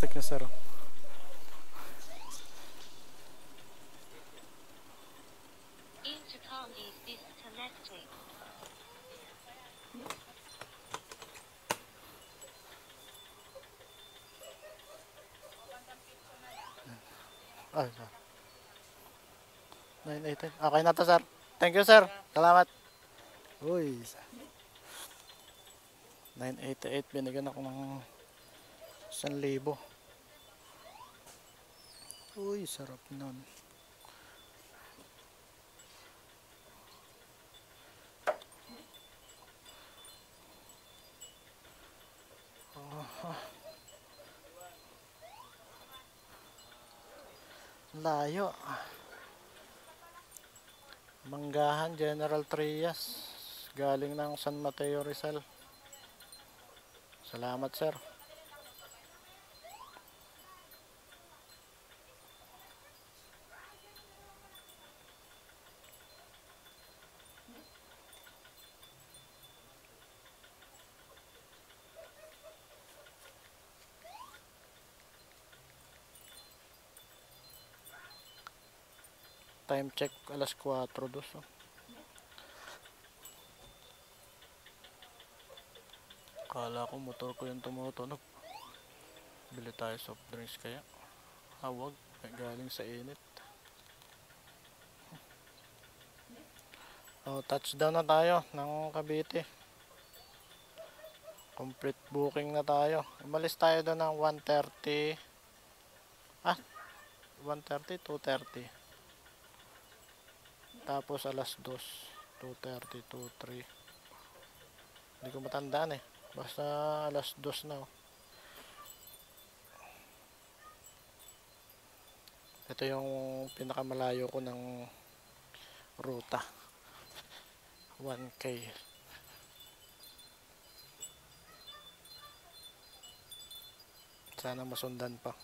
Check nyo sir. Intercom is disconnected. Ay, sir. 918. Okay na to sir. Thank you sir. Salamat. Uy. 988. Binigyan ako ng 1,000. Uy, sarap nun. Layo. Manggahan General Trias. Galing ng San Mateo Rizal. Salamat sir. Time check alas 4:02. Oh. Kala ko motor ko yung tumutunog. Bili tayo soft drinks kaya. Hawag. Galing sa init. Oh, touchdown na tayo ng Cavite. Complete booking na tayo. Umalis tayo doon ng 1:30. 1:30, 2:30. Tapos alas 2, 2:30, 2:03. Hindi ko matandaan eh. Basta alas 2 na. Oh. Ito yung pinakamalayo ko ng ruta. 1K. Sana masundan pa.